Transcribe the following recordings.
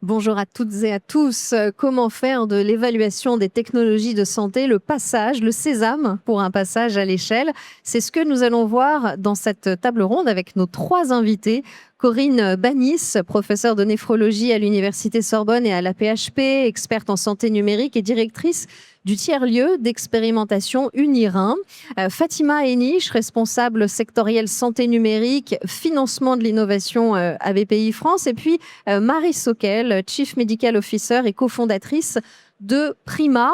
Bonjour à toutes et à tous. Comment faire de l'évaluation des technologies de santé le passage, le sésame pour un passage à l'échelle? C'est ce que nous allons voir dans cette table ronde avec nos trois invités. Corinne Banis, professeure de néphrologie à l'Université Sorbonne et à la PHP, experte en santé numérique et directrice du tiers-lieu d'expérimentation Unirin. Fatima Henich, responsable sectoriel santé numérique, financement de l'innovation à BPI France. Et puis Marie Sauquel, Chief Medical Officer et cofondatrice de Prima.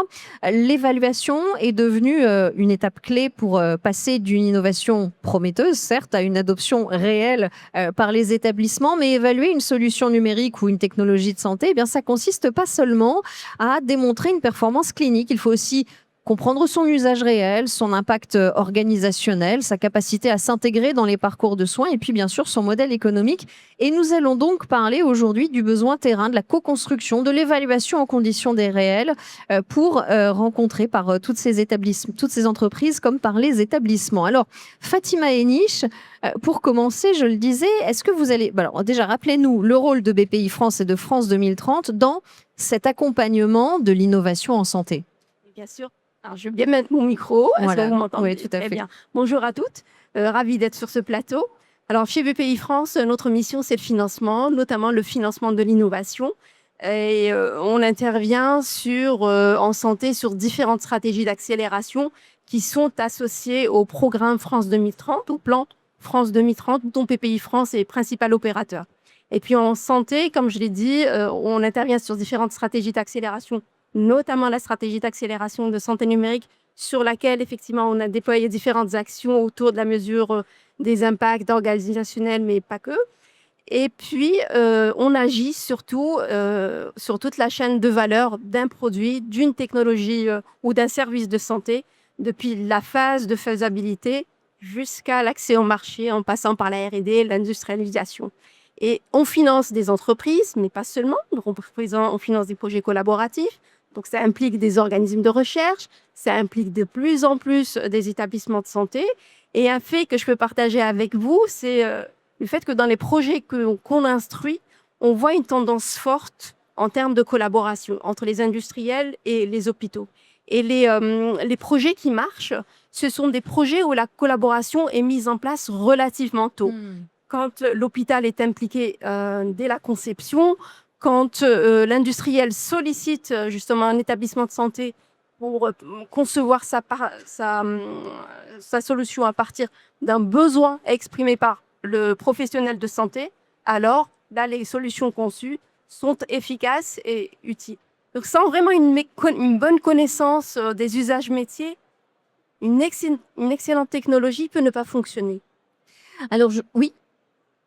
L'évaluation est devenue une étape clé pour passer d'une innovation prometteuse, certes, à une adoption réelle par les établissements, mais évaluer une solution numérique ou une technologie de santé, eh bien, ça consiste pas seulement à démontrer une performance clinique. Il faut aussi comprendre son usage réel, son impact organisationnel, sa capacité à s'intégrer dans les parcours de soins et puis bien sûr son modèle économique. Et nous allons donc parler aujourd'hui du besoin terrain, de la co-construction, de l'évaluation en conditions des réels pour rencontrer par toutes ces établissements, toutes ces entreprises comme par les établissements. Alors Fatima Henich, pour commencer, je le disais, est-ce que vous allez... Alors déjà, rappelez-nous le rôle de BPI France et de France 2030 dans cet accompagnement de l'innovation en santé. Bien sûr. Alors, je vais bien mettre mon micro. Est-ce Voilà. que vous m'entendez? Oui, tout à fait. Bien. Bonjour à toutes. Ravie d'être sur ce plateau. Alors, chez BPI France, notre mission, c'est le financement, notamment le financement de l'innovation. Et on intervient en santé sur différentes stratégies d'accélération qui sont associées au programme France 2030, au plan France 2030, dont BPI France est le principal opérateur. Et puis en santé, comme je l'ai dit, on intervient sur différentes stratégies d'accélération, notamment la stratégie d'accélération de santé numérique, sur laquelle, effectivement, on a déployé différentes actions autour de la mesure des impacts organisationnels, mais pas que. Et puis, on agit surtout sur toute la chaîne de valeur d'un produit, d'une technologie ou d'un service de santé, depuis la phase de faisabilité jusqu'à l'accès au marché, en passant par la R&D, l'industrialisation. Et on finance des entreprises, mais pas seulement. Donc, on finance des projets collaboratifs. Donc, ça implique des organismes de recherche, ça implique de plus en plus des établissements de santé. Et un fait que je peux partager avec vous, c'est le fait que dans les projets qu'on instruit, on voit une tendance forte en termes de collaboration entre les industriels et les hôpitaux. Et les projets qui marchent, ce sont des projets où la collaboration est mise en place relativement tôt. Quand l'hôpital est impliqué dès la conception, quand l'industriel sollicite justement un établissement de santé pour concevoir sa solution à partir d'un besoin exprimé par le professionnel de santé, alors là, les solutions conçues sont efficaces et utiles. Donc, sans vraiment une bonne connaissance des usages métiers, une excellente technologie peut ne pas fonctionner. Alors, oui,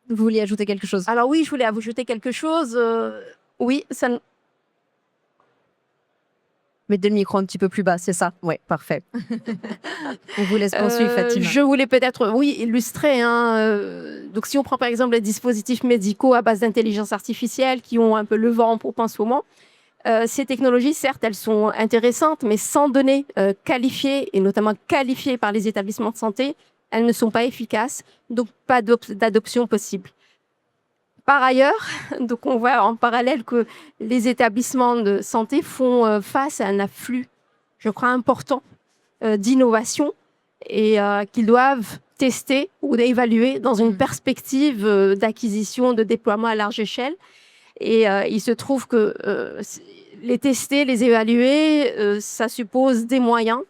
vous vouliez ajouter quelque chose? Alors oui, je voulais ajouter quelque chose. Oui, ça... Mettez le micro un petit peu plus bas, c'est ça? Oui, parfait. On vous laisse poursuivre, Fatima. Je voulais peut-être, oui, illustrer. Donc, si on prend par exemple les dispositifs médicaux à base d'intelligence artificielle qui ont un peu le vent en poupe en ce moment, ces technologies, certes, elles sont intéressantes, mais sans données qualifiées, et notamment qualifiées par les établissements de santé, elles ne sont pas efficaces, donc pas d'adoption possible. Par ailleurs, donc on voit en parallèle que les établissements de santé font face à un afflux, je crois, important d'innovation et qu'ils doivent tester ou évaluer dans une perspective d'acquisition, de déploiement à large échelle. Et il se trouve que les tester, les évaluer, ça suppose des moyens,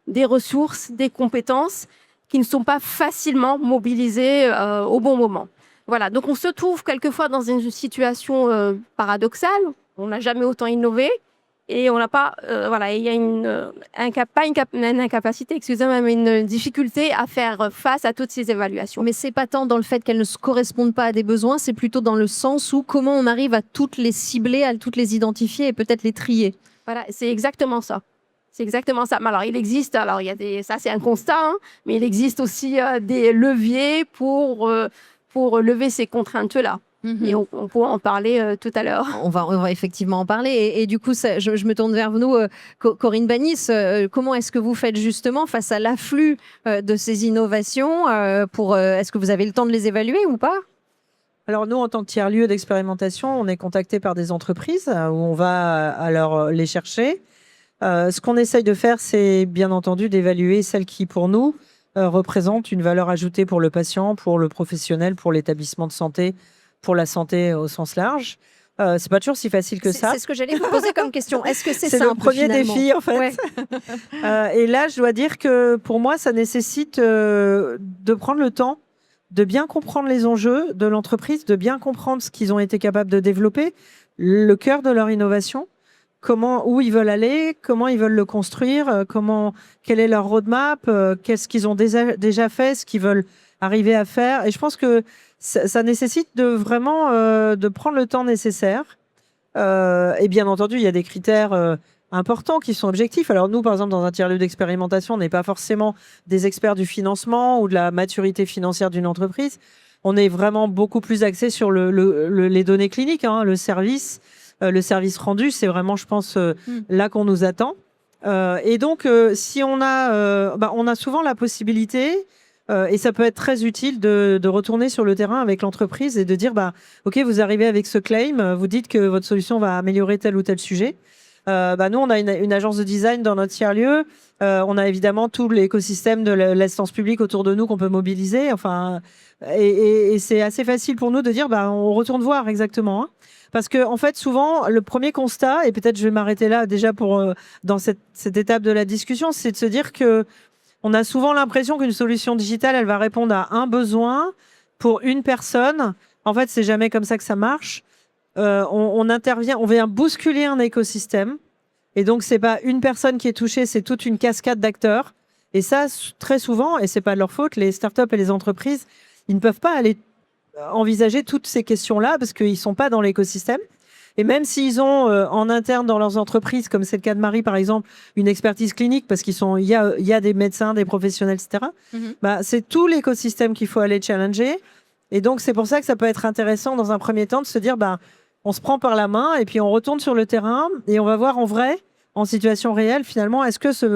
des ressources, des compétences qui ne sont pas facilement mobilisées au bon moment. Voilà, donc on se trouve quelquefois dans une situation paradoxale. On n'a jamais autant innové et on n'a pas, il y a une incapacité, excusez-moi, mais une difficulté à faire face à toutes ces évaluations. Mais c'est pas tant dans le fait qu'elles ne correspondent pas à des besoins, c'est plutôt dans le sens où comment on arrive à toutes les cibler, à toutes les identifier et peut-être les trier. Voilà, c'est exactement ça. C'est exactement ça. Mais alors, il existe, ça c'est un constat, mais il existe aussi des leviers pour lever ces contraintes-là. Et on pourra en parler tout à l'heure. On va effectivement en parler. Et du coup, je me tourne vers vous, Corinne Banis. Comment est-ce que vous faites justement face à l'afflux de ces innovations est-ce que vous avez le temps de les évaluer ou pas? Alors nous, en tant que tiers-lieu d'expérimentation, on est contacté par des entreprises où on va alors les chercher. Ce qu'on essaye de faire, c'est bien entendu d'évaluer celles qui, pour nous, représentent une valeur ajoutée pour le patient, pour le professionnel, pour l'établissement de santé, pour la santé au sens large. C'est pas toujours si facile que ça. C'est ce que j'allais vous poser comme question. Est-ce que c'est C'est simple le premier finalement défi, en fait. Ouais. Et là, je dois dire que pour moi, ça nécessite de prendre le temps de bien comprendre les enjeux de l'entreprise, de bien comprendre ce qu'ils ont été capables de développer, le cœur de leur innovation, où ils veulent aller, comment ils veulent le construire, quel est leur roadmap, qu'est-ce qu'ils ont déjà fait, ce qu'ils veulent arriver à faire. Et je pense que ça nécessite de vraiment de prendre le temps nécessaire. Et bien entendu, il y a des critères importants qui sont objectifs. Alors nous, par exemple, dans un tiers-lieu d'expérimentation, on n'est pas forcément des experts du financement ou de la maturité financière d'une entreprise. On est vraiment beaucoup plus axé sur les données cliniques, hein, le service rendu. C'est vraiment, je pense, là qu'on nous attend. Et donc, si on a souvent la possibilité, et ça peut être très utile de retourner sur le terrain avec l'entreprise et de dire, OK, vous arrivez avec ce claim, vous dites que votre solution va améliorer tel ou tel sujet. Nous, on a une agence de design dans notre tiers-lieu. On a évidemment tout l'écosystème de l'assistance publique autour de nous qu'on peut mobiliser. Et c'est assez facile pour nous de dire, on retourne voir exactement. Hein. Parce que, en fait, souvent, le premier constat, et peut-être je vais m'arrêter là déjà dans cette étape de la discussion, c'est de se dire que on a souvent l'impression qu'une solution digitale, elle va répondre à un besoin pour une personne. En fait, c'est jamais comme ça que ça marche. On intervient, on vient bousculer un écosystème. Et donc, c'est pas une personne qui est touchée, c'est toute une cascade d'acteurs. Et ça, très souvent, et c'est pas de leur faute, les startups et les entreprises, ils ne peuvent pas aller envisager toutes ces questions-là parce qu'ils sont pas dans l'écosystème. Et même s'ils ont en interne dans leurs entreprises, comme c'est le cas de Marie par exemple, une expertise clinique parce il y a des médecins, des professionnels, etc. C'est tout l'écosystème qu'il faut aller challenger. Et donc c'est pour ça que ça peut être intéressant dans un premier temps de se dire, on se prend par la main et puis on retourne sur le terrain et on va voir en vrai, en situation réelle, finalement,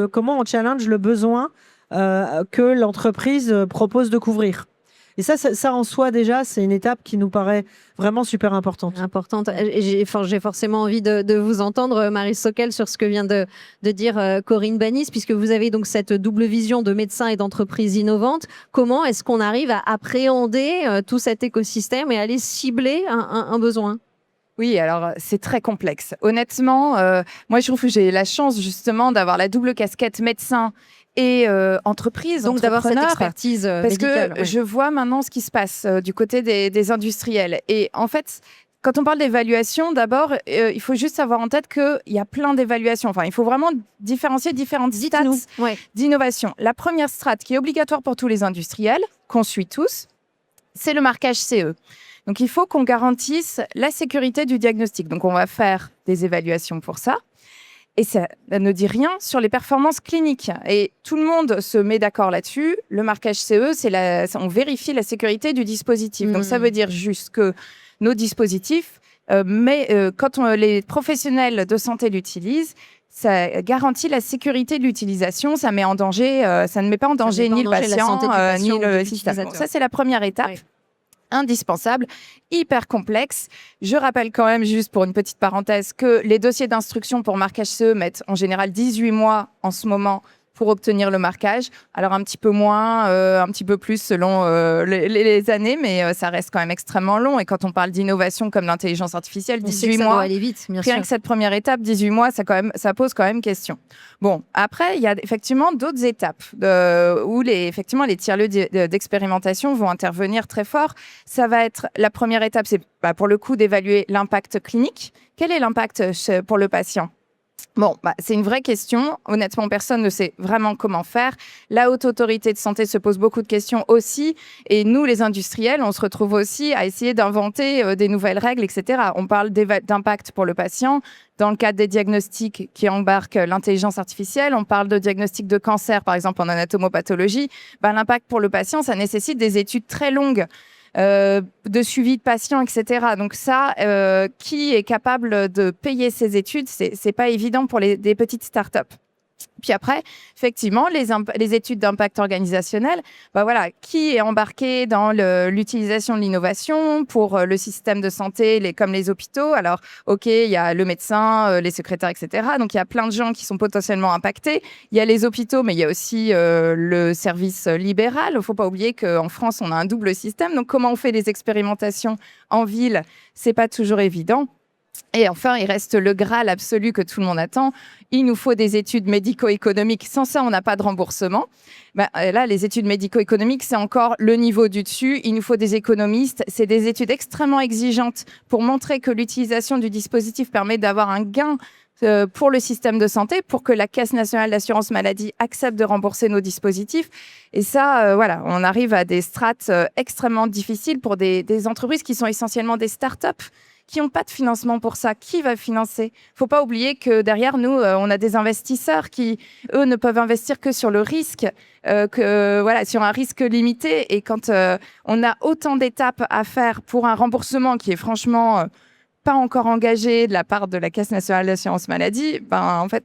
comment on challenge le besoin que l'entreprise propose de couvrir. Et ça en soi, déjà, c'est une étape qui nous paraît vraiment super importante. J'ai forcément envie de vous entendre, Marie Sockel, sur ce que vient de dire Corinne Banis, puisque vous avez donc cette double vision de médecins et d'entreprises innovantes. Comment est-ce qu'on arrive à appréhender tout cet écosystème et aller cibler un besoin ? Oui, alors c'est très complexe. Honnêtement, moi je trouve que j'ai la chance justement d'avoir la double casquette médecin et entreprise, donc d'avoir cette expertise parce médicale. Que je vois maintenant ce qui se passe du côté des industriels. Et en fait, quand on parle d'évaluation, d'abord, il faut juste avoir en tête qu'il y a plein d'évaluations. Enfin, il faut vraiment différencier différentes strates d'innovation. La première strate qui est obligatoire pour tous les industriels, qu'on suit tous, c'est le marquage CE. Donc, il faut qu'on garantisse la sécurité du diagnostic. Donc, on va faire des évaluations pour ça. Et ça ne dit rien sur les performances cliniques. Et tout le monde se met d'accord là-dessus. Le marquage CE, on vérifie la sécurité du dispositif. Donc, ça veut dire juste que nos dispositifs, quand les professionnels de santé l'utilisent, ça garantit la sécurité de l'utilisation. Ça met en danger, ça ne met pas en danger ni le patient, ni le système. Donc, ça, c'est la première étape. Oui. Indispensable, hyper complexe. Je rappelle quand même, juste pour une petite parenthèse, que les dossiers d'instruction pour marquage CE mettent en général 18 mois en ce moment pour obtenir le marquage. Alors un petit peu moins, un petit peu plus selon les années, mais ça reste quand même extrêmement long. Et quand on parle d'innovation comme l'intelligence artificielle, 18 mois, aller vite, bien rien sûr. que cette première étape, 18 mois, ça pose quand même question. Bon, après, il y a effectivement d'autres étapes où effectivement, les tiers-lieux d'expérimentation vont intervenir très fort. Ça va être, la première étape, c'est pour le coup d'évaluer l'impact clinique. Quel est l'impact pour le patient ? Bon, c'est une vraie question. Honnêtement, personne ne sait vraiment comment faire. La Haute Autorité de Santé se pose beaucoup de questions aussi. Et nous, les industriels, on se retrouve aussi à essayer d'inventer des nouvelles règles, etc. On parle d'impact pour le patient. Dans le cadre des diagnostics qui embarquent l'intelligence artificielle, on parle de diagnostic de cancer, par exemple, en anatomopathologie. L'impact pour le patient, ça nécessite des études très longues. De suivi de patients, etc. Donc ça, qui est capable de payer ces études, c'est pas évident pour des petites startups. Puis après, effectivement, les études d'impact organisationnel, voilà, qui est embarqué dans l'utilisation de l'innovation pour le système de santé, comme les hôpitaux. Alors, OK, il y a le médecin, les secrétaires, etc. Donc, il y a plein de gens qui sont potentiellement impactés. Il y a les hôpitaux, mais il y a aussi le service libéral. Il ne faut pas oublier qu'en France, on a un double système. Donc, comment on fait des expérimentations en ville, c'est pas toujours évident. Et enfin, il reste le Graal absolu que tout le monde attend. Il nous faut des études médico-économiques. Sans ça, on n'a pas de remboursement. Là, les études médico-économiques, c'est encore le niveau du dessus. Il nous faut des économistes. C'est des études extrêmement exigeantes pour montrer que l'utilisation du dispositif permet d'avoir un gain pour le système de santé, pour que la Caisse nationale d'assurance maladie accepte de rembourser nos dispositifs. Et ça, voilà, on arrive à des strates extrêmement difficiles pour des entreprises qui sont essentiellement des start-up, qui n'ont pas de financement pour ça. Qui va financer? Il ne faut pas oublier que derrière nous, on a des investisseurs qui, eux, ne peuvent investir que sur le risque, sur un risque limité. Et quand on a autant d'étapes à faire pour un remboursement qui est franchement pas encore engagé de la part de la Caisse nationale d'assurance maladie, en fait,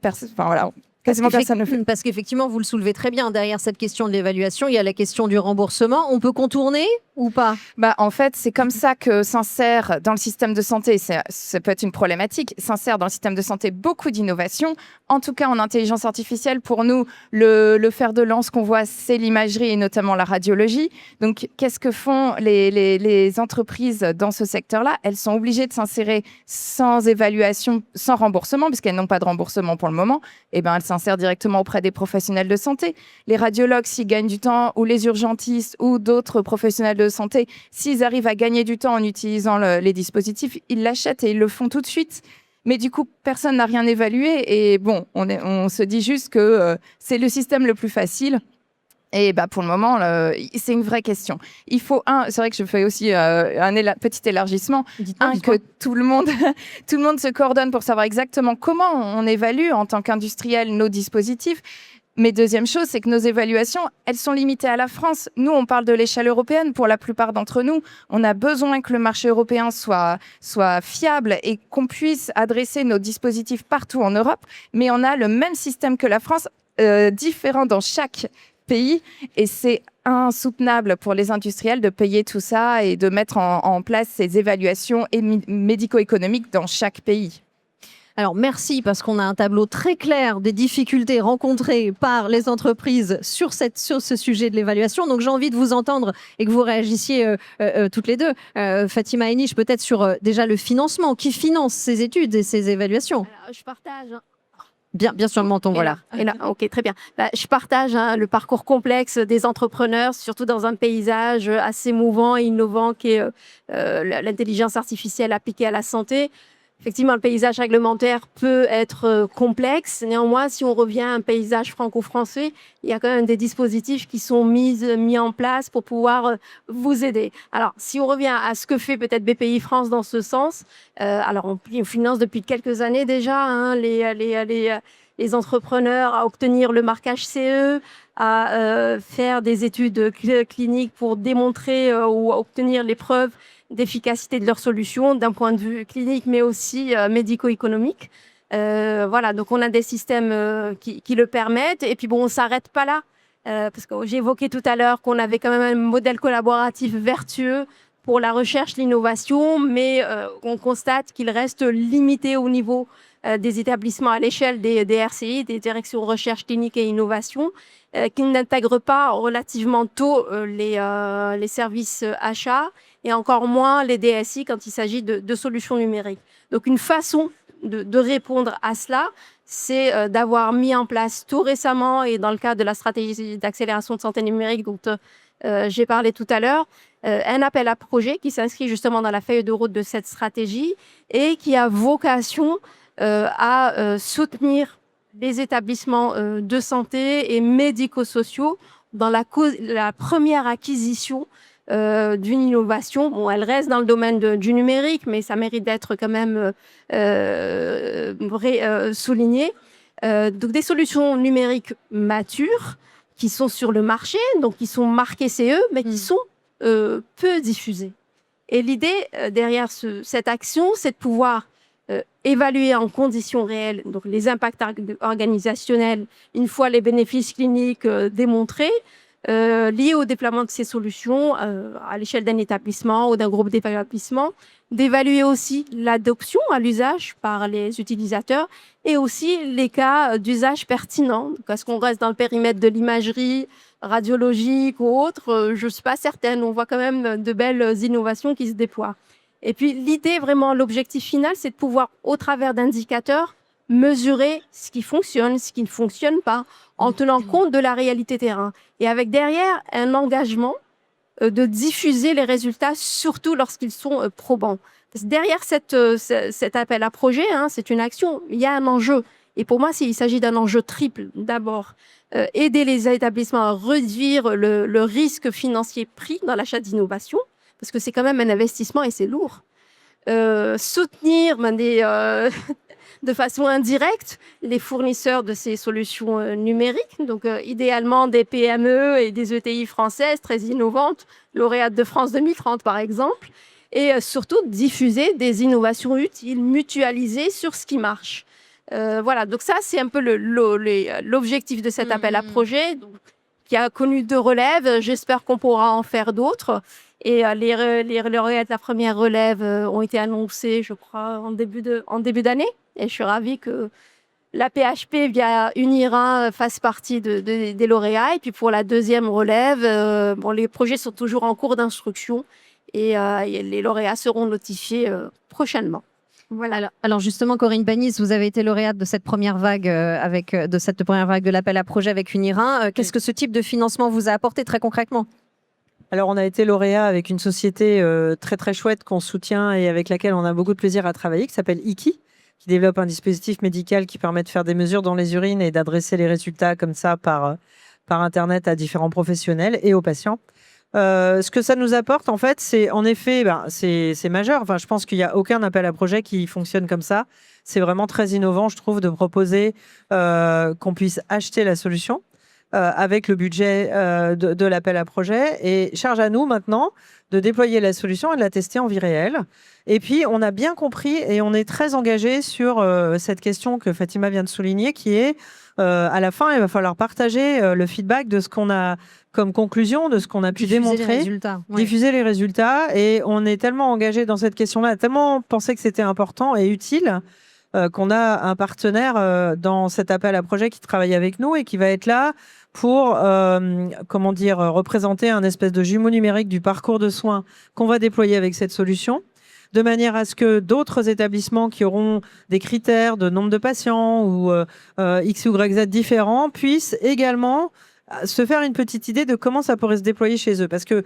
quasiment personne ne le fait. Parce qu'effectivement, vous le soulevez très bien, derrière cette question de l'évaluation, il y a la question du remboursement. On peut contourner ou pas? En fait, c'est comme ça que s'insère dans le système de santé, ça peut être une problématique, s'insère dans le système de santé beaucoup d'innovations. En tout cas, en intelligence artificielle, pour nous, le fer de lance qu'on voit, c'est l'imagerie et notamment la radiologie. Donc, qu'est-ce que font les entreprises dans ce secteur-là? Elles sont obligées de s'insérer sans évaluation, sans remboursement, puisqu'elles n'ont pas de remboursement pour le moment. Elles s'insèrent directement auprès des professionnels de santé. Les radiologues, s'ils gagnent du temps, ou les urgentistes, ou d'autres professionnels de santé, s'ils arrivent à gagner du temps en utilisant les dispositifs, ils l'achètent et ils le font tout de suite. Mais du coup, personne n'a rien évalué et on se dit juste que c'est le système le plus facile. Et pour le moment, c'est une vraie question. Il faut c'est vrai que je fais aussi un petit élargissement. Dites-moi. Que tout le monde se coordonne pour savoir exactement comment on évalue en tant qu'industriel nos dispositifs. Mais deuxième chose, c'est que nos évaluations, elles sont limitées à la France. Nous, on parle de l'échelle européenne pour la plupart d'entre nous. On a besoin que le marché européen soit fiable et qu'on puisse adresser nos dispositifs partout en Europe. Mais on a le même système que la France, différent dans chaque pays. Et c'est insoutenable pour les industriels de payer tout ça et de mettre en place ces évaluations médico-économiques dans chaque pays. Alors merci, parce qu'on a un tableau très clair des difficultés rencontrées par les entreprises sur ce sujet de l'évaluation. Donc j'ai envie de vous entendre et que vous réagissiez toutes les deux. Fatima Aynich, peut-être sur déjà le financement. Qui finance ces études et ces évaluations? Alors, je partage. Bien sûr, le menton, voilà. Ok, très bien. Je partage le parcours complexe des entrepreneurs, surtout dans un paysage assez mouvant et innovant qui est l'intelligence artificielle appliquée à la santé. Effectivement, le paysage réglementaire peut être complexe. Néanmoins, si on revient à un paysage franco-français, il y a quand même des dispositifs qui sont mis en place pour pouvoir vous aider. Alors, si on revient à ce que fait peut-être BPI France dans ce sens, alors on finance depuis quelques années déjà les entrepreneurs à obtenir le marquage CE, à faire des études cliniques pour démontrer ou obtenir les preuves d'efficacité de leurs solutions d'un point de vue clinique, mais aussi médico-économique. Voilà, donc on a des systèmes qui le permettent. Et puis on ne s'arrête pas là, parce que j'ai évoqué tout à l'heure qu'on avait quand même un modèle collaboratif vertueux pour la recherche, l'innovation, mais on constate qu'il reste limité au niveau des établissements à l'échelle des RCI, des directions recherche clinique et innovation, qui n'intègrent pas relativement tôt les services achats et encore moins les DSI quand il s'agit de solutions numériques. Donc une façon de répondre à cela, c'est d'avoir mis en place tout récemment, et dans le cadre de la stratégie d'accélération de santé numérique dont j'ai parlé tout à l'heure, un appel à projet qui s'inscrit justement dans la feuille de route de cette stratégie et qui a vocation à soutenir les établissements de santé et médico-sociaux dans la première acquisition d'une innovation. Bon, elle reste dans le domaine du numérique, mais ça mérite d'être quand même souligné. Donc des solutions numériques matures qui sont sur le marché, donc qui sont marquées CE, mais qui sont peu diffusées. Et l'idée derrière cette action, c'est de pouvoir évaluer en conditions réelles donc les impacts organisationnels une fois les bénéfices cliniques démontrés, liés au déploiement de ces solutions à l'échelle d'un établissement ou d'un groupe d'établissement, d'évaluer aussi l'adoption à l'usage par les utilisateurs et aussi les cas d'usage pertinents. Donc, est-ce qu'on reste dans le périmètre de l'imagerie radiologique ou autre? Je ne suis pas certaine. On voit quand même de belles innovations qui se déploient. Et puis l'idée, vraiment, l'objectif final, c'est de pouvoir, au travers d'indicateurs, mesurer ce qui fonctionne, ce qui ne fonctionne pas, en tenant compte de la réalité terrain. Et avec derrière un engagement de diffuser les résultats, surtout lorsqu'ils sont probants. Parce que derrière cet appel à projet, c'est une action, il y a un enjeu. Et pour moi, il s'agit d'un enjeu triple. D'abord, aider les établissements à réduire le risque financier pris dans l'achat d'innovation, parce que c'est quand même un investissement et c'est lourd. Soutenir de façon indirecte les fournisseurs de ces solutions numériques, donc idéalement des PME et des ETI françaises très innovantes, lauréates de France 2030 par exemple, et surtout diffuser des innovations utiles, mutualisées sur ce qui marche. Voilà, donc ça c'est un peu l'objectif de cet appel à projet, donc, qui a connu 2 relèves. J'espère qu'on pourra en faire d'autres. Et les lauréats de la première relève ont été annoncés, je crois, en début d'année. Et je suis ravie que la PHP, via Unira, fasse partie des lauréats. Et puis pour la deuxième relève, les projets sont toujours en cours d'instruction et les lauréats seront notifiés prochainement. Voilà. Alors justement, Corinne Banis, vous avez été lauréate de cette première vague de l'appel à projet avec Unira. Qu'est-ce que ce type de financement vous a apporté très concrètement? Alors, on a été lauréat avec une société très très chouette qu'on soutient et avec laquelle on a beaucoup de plaisir à travailler, qui s'appelle Iki, qui développe un dispositif médical qui permet de faire des mesures dans les urines et d'adresser les résultats comme ça par Internet à différents professionnels et aux patients. Ce que ça nous apporte, en fait, c'est en effet, c'est majeur. Enfin, je pense qu'il n'y a aucun appel à projet qui fonctionne comme ça. C'est vraiment très innovant, je trouve, de proposer qu'on puisse acheter la solution avec le budget de l'appel à projet. Et charge à nous maintenant de déployer la solution et de la tester en vie réelle. Et puis, on a bien compris et on est très engagé sur cette question que Fatima vient de souligner, qui est à la fin, il va falloir partager le feedback de ce qu'on a comme conclusion, de ce qu'on a pu démontrer, diffuser les résultats. Et on est tellement engagé dans cette question-là, tellement pensé que c'était important et utile, qu'on a un partenaire dans cet appel à projet qui travaille avec nous et qui va être là pour représenter un espèce de jumeau numérique du parcours de soins qu'on va déployer avec cette solution, de manière à ce que d'autres établissements qui auront des critères de nombre de patients ou X ou Y, Z différents puissent également se faire une petite idée de comment ça pourrait se déployer chez eux. Parce que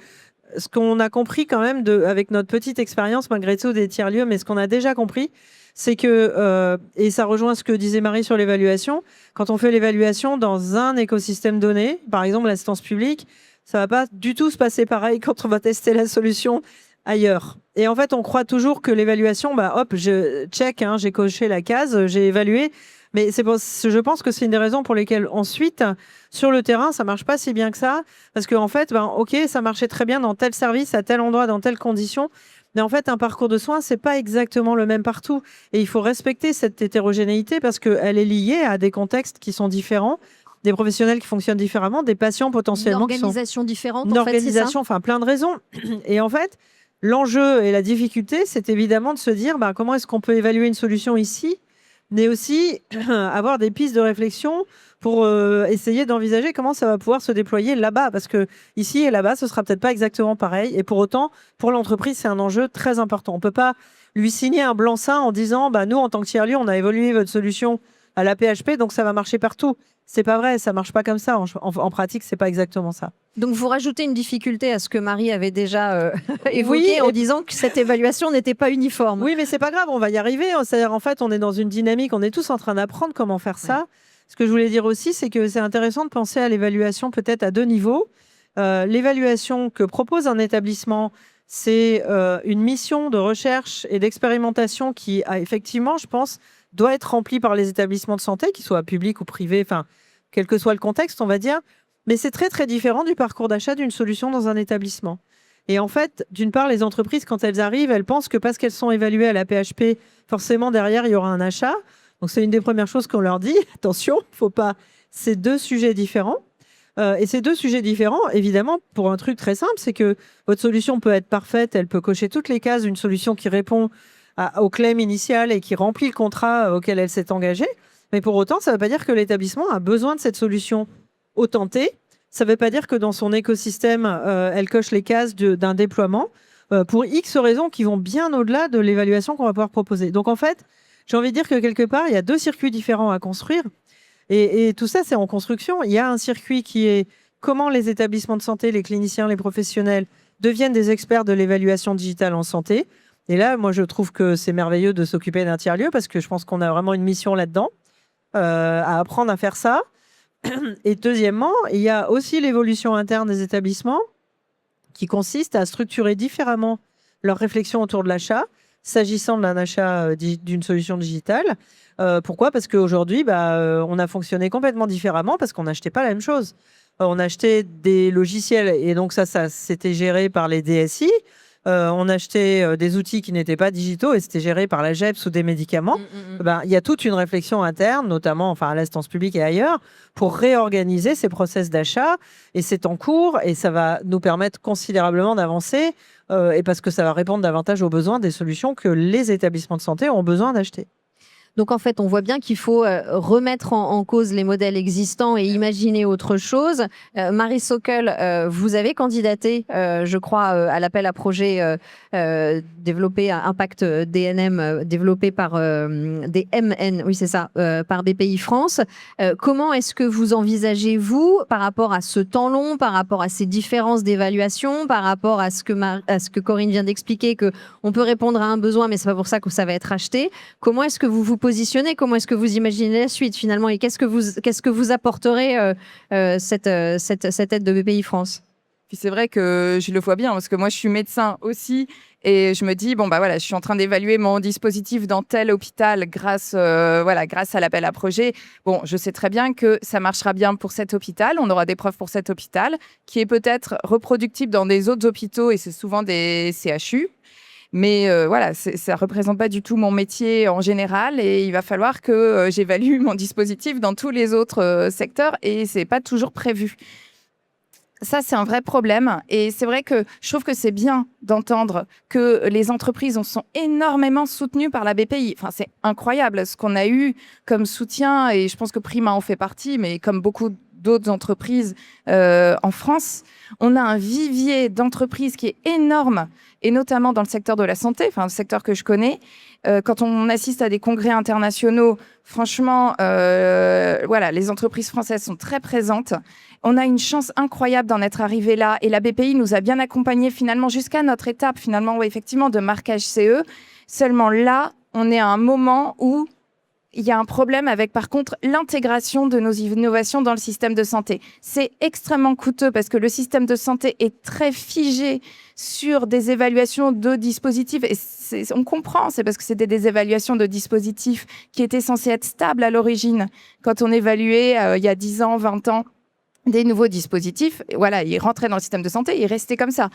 ce qu'on a compris quand même avec notre petite expérience, malgré tout, des tiers-lieux, mais ce qu'on a déjà compris, c'est que, et ça rejoint ce que disait Marie sur l'évaluation, quand on fait l'évaluation dans un écosystème donné, par exemple l'assistance publique, ça va pas du tout se passer pareil quand on va tester la solution ailleurs. Et en fait, on croit toujours que l'évaluation, je check, j'ai coché la case, j'ai évalué. Mais je pense que c'est une des raisons pour lesquelles ensuite, sur le terrain, ça marche pas si bien que ça. Parce qu'en fait, ok, ça marchait très bien dans tel service, à tel endroit, dans telles conditions. Mais en fait, un parcours de soins, c'est pas exactement le même partout. Et il faut respecter cette hétérogénéité parce qu'elle est liée à des contextes qui sont différents, des professionnels qui fonctionnent différemment, des patients potentiellement une organisation différente. Une organisation, enfin plein de raisons. Et en fait, l'enjeu et la difficulté, c'est évidemment de se dire comment est-ce qu'on peut évaluer une solution ici, mais aussi avoir des pistes de réflexion pour essayer d'envisager comment ça va pouvoir se déployer là-bas. Parce que ici et là-bas, ce sera peut-être pas exactement pareil. Et pour autant, pour l'entreprise, c'est un enjeu très important. On peut pas lui signer un blanc-seing en disant nous, en tant que tiers-lieu, on a évolué votre solution à la PHP, donc ça va marcher partout. C'est pas vrai, ça marche pas comme ça. En pratique, c'est pas exactement ça. Donc vous rajoutez une difficulté à ce que Marie avait déjà évoqué en disant que cette évaluation n'était pas uniforme. Oui, mais c'est pas grave, on va y arriver. C'est-à-dire, en fait, on est dans une dynamique, on est tous en train d'apprendre comment faire ça. Ouais. Ce que je voulais dire aussi, c'est que c'est intéressant de penser à l'évaluation peut-être à 2 niveaux. L'évaluation que propose un établissement, c'est une mission de recherche et d'expérimentation qui, effectivement, je pense, doit être remplie par les établissements de santé, qu'ils soient publics ou privés, enfin, quel que soit le contexte, on va dire. Mais c'est très, très différent du parcours d'achat d'une solution dans un établissement. Et en fait, d'une part, les entreprises, quand elles arrivent, elles pensent que parce qu'elles sont évaluées à la PHP, forcément, derrière, il y aura un achat. Donc, c'est une des premières choses qu'on leur dit. Attention, faut pas. C'est deux sujets différents. Et ces deux sujets différents, évidemment, pour un truc très simple, c'est que votre solution peut être parfaite, elle peut cocher toutes les cases d'une solution qui répond au claim initial et qui remplit le contrat auquel elle s'est engagée. Mais pour autant, ça ne veut pas dire que l'établissement a besoin de cette solution autentée. Ça ne veut pas dire que dans son écosystème, elle coche les cases d'un déploiement pour X raisons qui vont bien au-delà de l'évaluation qu'on va pouvoir proposer. Donc en fait, j'ai envie de dire que quelque part, il y a deux circuits différents à construire. Et tout ça, c'est en construction. Il y a un circuit qui est comment les établissements de santé, les cliniciens, les professionnels deviennent des experts de l'évaluation digitale en santé. Et là, moi, je trouve que c'est merveilleux de s'occuper d'un tiers-lieu parce que je pense qu'on a vraiment une mission là-dedans, à apprendre à faire ça. Et deuxièmement, il y a aussi l'évolution interne des établissements qui consiste à structurer différemment leur réflexion autour de l'achat, s'agissant d'un achat d'une solution digitale. Pourquoi ? Parce qu'aujourd'hui, on a fonctionné complètement différemment parce qu'on n'achetait pas la même chose. On achetait des logiciels et donc ça c'était géré par les DSI. On achetait des outils qui n'étaient pas digitaux et c'était géré par la GEPS ou des médicaments. Il y a toute une réflexion interne, notamment à l'instance publique et ailleurs, pour réorganiser ces process d'achat. Et c'est en cours et ça va nous permettre considérablement d'avancer et parce que ça va répondre davantage aux besoins des solutions que les établissements de santé ont besoin d'acheter. Donc, en fait, on voit bien qu'il faut remettre en cause les modèles existants et imaginer autre chose. Marie Sockel, vous avez candidaté, je crois, à l'appel à projet développé à Impact DNM, développé par DMN, oui, c'est ça, par BPI France. Comment est-ce que vous envisagez, vous, par rapport à ce temps long, par rapport à ces différences d'évaluation, par rapport à ce que Corinne vient d'expliquer, qu'on peut répondre à un besoin, mais c'est pas pour ça que ça va être acheté. Comment est-ce que vous vous positionnez? Comment est-ce que vous imaginez la suite finalement? Et qu'est-ce que vous apporterez cette aide de BPI France? Puis c'est vrai que je le vois bien parce que moi je suis médecin aussi et je me dis je suis en train d'évaluer mon dispositif dans tel hôpital grâce à l'appel à projet. Bon, je sais très bien que ça marchera bien pour cet hôpital, on aura des preuves pour cet hôpital qui est peut-être reproductible dans des autres hôpitaux et c'est souvent des CHU. Mais ça ne représente pas du tout mon métier en général et il va falloir que j'évalue mon dispositif dans tous les autres secteurs et ce n'est pas toujours prévu. Ça, c'est un vrai problème. Et c'est vrai que je trouve que c'est bien d'entendre que les entreprises sont énormément soutenues par la BPI. Enfin, c'est incroyable ce qu'on a eu comme soutien et je pense que Prima en fait partie, mais comme beaucoup d'autres entreprises en France, on a un vivier d'entreprises qui est énorme et notamment dans le secteur de la santé, le secteur que je connais. Quand on assiste à des congrès internationaux, franchement, les entreprises françaises sont très présentes. On a une chance incroyable d'en être arrivé là et la BPI nous a bien accompagnés finalement jusqu'à notre étape effectivement de marquage CE. Seulement là, on est à un moment où il y a un problème avec, par contre, l'intégration de nos innovations dans le système de santé. C'est extrêmement coûteux parce que le système de santé est très figé sur des évaluations de dispositifs. Et on comprend, c'est parce que c'était des évaluations de dispositifs qui étaient censés être stables à l'origine. Quand on évaluait il y a 10 ans, 20 ans, des nouveaux dispositifs, ils rentraient dans le système de santé, ils restaient comme ça.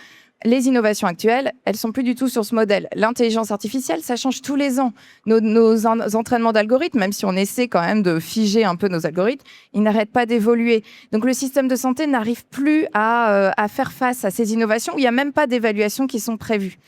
Les innovations actuelles, elles sont plus du tout sur ce modèle. L'intelligence artificielle, ça change tous les ans. Nos entraînements d'algorithmes, même si on essaie quand même de figer un peu nos algorithmes, ils n'arrêtent pas d'évoluer. Donc le système de santé n'arrive plus à faire face à ces innovations où il n'y a même pas d'évaluation qui sont prévues.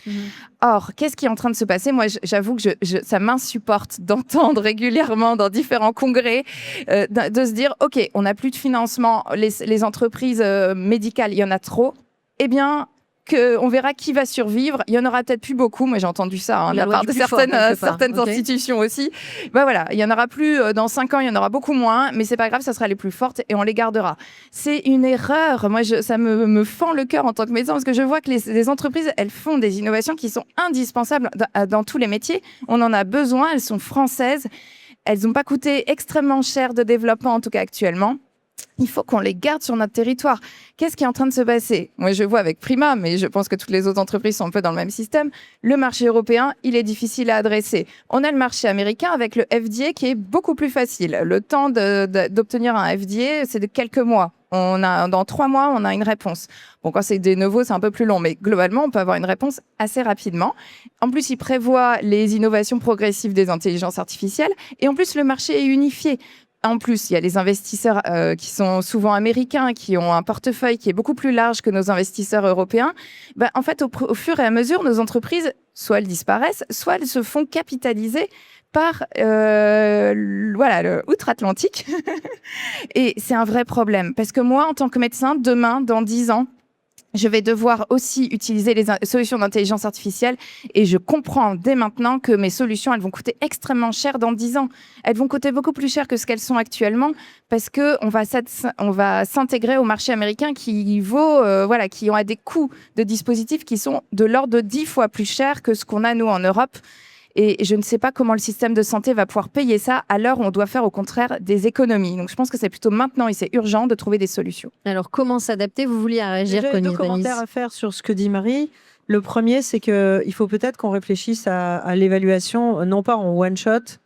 Or, qu'est-ce qui est en train de se passer? Moi, j'avoue que ça m'insupporte d'entendre régulièrement dans différents congrès de se dire, OK, on n'a plus de financement, les entreprises médicales, il y en a trop. Eh bien, on verra qui va survivre. Il y en aura peut-être plus beaucoup. Moi, j'ai entendu ça de la part de certaines institutions aussi. Il y en aura plus dans 5 ans. Il y en aura beaucoup moins, mais c'est pas grave. Ça sera les plus fortes et on les gardera. C'est une erreur. Moi, ça me fend le cœur en tant que médecin parce que je vois que les entreprises, elles font des innovations qui sont indispensables dans tous les métiers. On en a besoin. Elles sont françaises. Elles n'ont pas coûté extrêmement cher de développement, en tout cas actuellement. Il faut qu'on les garde sur notre territoire. Qu'est-ce qui est en train de se passer? Moi, je vois avec Prima, mais je pense que toutes les autres entreprises sont un peu dans le même système. Le marché européen, il est difficile à adresser. On a le marché américain avec le FDA qui est beaucoup plus facile. Le temps d'obtenir un FDA, c'est de quelques mois. Dans 3 mois, on a une réponse. Bon, quand c'est des nouveaux, c'est un peu plus long, mais globalement, on peut avoir une réponse assez rapidement. En plus, il prévoit les innovations progressives des intelligences artificielles. Et en plus, le marché est unifié. En plus, il y a les investisseurs qui sont souvent américains, qui ont un portefeuille qui est beaucoup plus large que nos investisseurs européens. En fait, au fur et à mesure, nos entreprises, soit elles disparaissent, soit elles se font capitaliser par le outre-Atlantique. Et c'est un vrai problème. Parce que moi, en tant que médecin, demain, dans 10 ans, je vais devoir aussi utiliser les solutions d'intelligence artificielle et je comprends dès maintenant que mes solutions, elles vont coûter extrêmement cher dans 10 ans. Elles vont coûter beaucoup plus cher que ce qu'elles sont actuellement parce que on va s'intégrer au marché américain qui qui ont des coûts de dispositifs qui sont de l'ordre de 10 fois plus chers que ce qu'on a nous en Europe. Et je ne sais pas comment le système de santé va pouvoir payer ça à l'heure où on doit faire au contraire des économies. Donc je pense que c'est plutôt maintenant et c'est urgent de trouver des solutions. Alors comment s'adapter? Vous vouliez réagir, J'ai 2 commentaires à faire sur ce que dit Marie. Le premier, c'est qu'il faut peut-être qu'on réfléchisse à l'évaluation, non pas en one shot,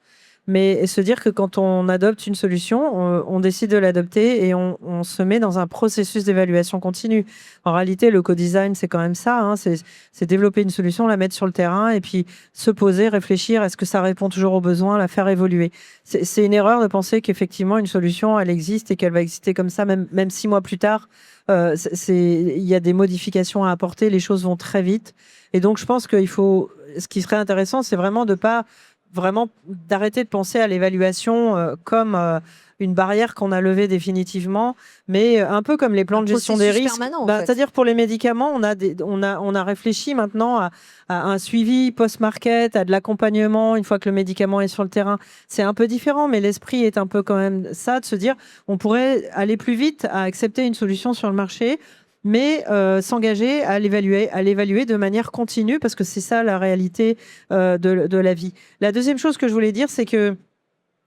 mais se dire que quand on adopte une solution, on décide de l'adopter et on se met dans un processus d'évaluation continue. En réalité, le co-design, c'est quand même ça. Hein, c'est développer une solution, la mettre sur le terrain et puis se poser, réfléchir, est-ce que ça répond toujours aux besoins, la faire évoluer. C'est une erreur de penser qu'effectivement, une solution, elle existe et qu'elle va exister comme ça, même 6 mois plus tard. Il y a des modifications à apporter, les choses vont très vite. Et donc, je pense qu'il faut... Ce qui serait intéressant, c'est vraiment d'arrêter de penser à l'évaluation comme une barrière qu'on a levée définitivement, mais un peu comme les plans de gestion des risques. C'est-à-dire pour les médicaments, on a réfléchi maintenant à un suivi post-market, à de l'accompagnement une fois que le médicament est sur le terrain. C'est un peu différent, mais l'esprit est un peu quand même ça, de se dire on pourrait aller plus vite à accepter une solution sur le marché, mais s'engager à l'évaluer de manière continue, parce que c'est ça la réalité de la vie. La deuxième chose que je voulais dire, c'est que,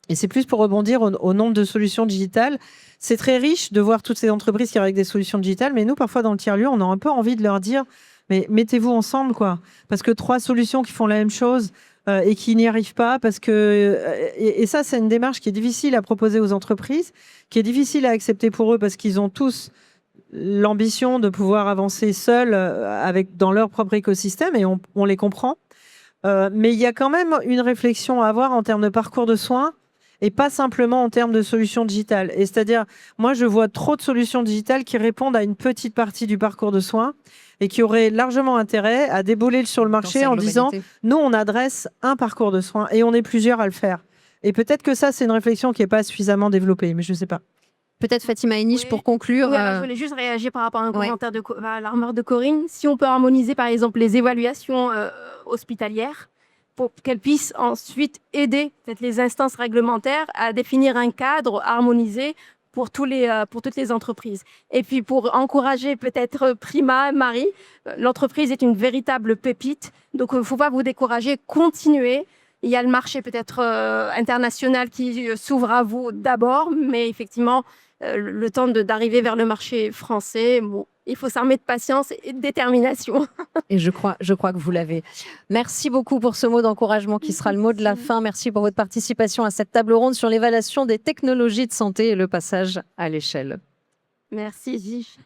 et c'est plus pour rebondir au nombre de solutions digitales, c'est très riche de voir toutes ces entreprises qui arrivent avec des solutions digitales, mais nous, parfois, dans le tiers-lieu, on a un peu envie de leur dire, mais mettez-vous ensemble, quoi. Parce que 3 solutions qui font la même chose et qui n'y arrivent pas, parce que... Et ça, c'est une démarche qui est difficile à proposer aux entreprises, qui est difficile à accepter pour eux, parce qu'ils ont tous l'ambition de pouvoir avancer seuls dans leur propre écosystème, et on les comprend. Mais il y a quand même une réflexion à avoir en termes de parcours de soins et pas simplement en termes de solutions digitales. Et c'est-à-dire, moi, je vois trop de solutions digitales qui répondent à une petite partie du parcours de soins et qui auraient largement intérêt à débouler sur le marché en disant, nous, on adresse un parcours de soins et on est plusieurs à le faire. Et peut-être que ça, c'est une réflexion qui n'est pas suffisamment développée, mais je ne sais pas. Peut-être Fatima Henich pour conclure. Oui, je voulais juste réagir par rapport à un commentaire à la remarque de Corinne. Si on peut harmoniser par exemple les évaluations hospitalières pour qu'elles puissent ensuite aider peut-être les instances réglementaires à définir un cadre harmonisé pour toutes les entreprises. Et puis pour encourager peut-être Prima, Marie, l'entreprise est une véritable pépite, donc il ne faut pas vous décourager, continuez. Il y a le marché peut-être international qui s'ouvre à vous d'abord, mais effectivement, le temps d'arriver vers le marché français, bon, il faut s'armer de patience et de détermination. Et je crois que vous l'avez. Merci beaucoup pour ce mot d'encouragement qui sera le mot de la fin. Merci pour votre participation à cette table ronde sur l'évaluation des technologies de santé et le passage à l'échelle. Merci, Zif.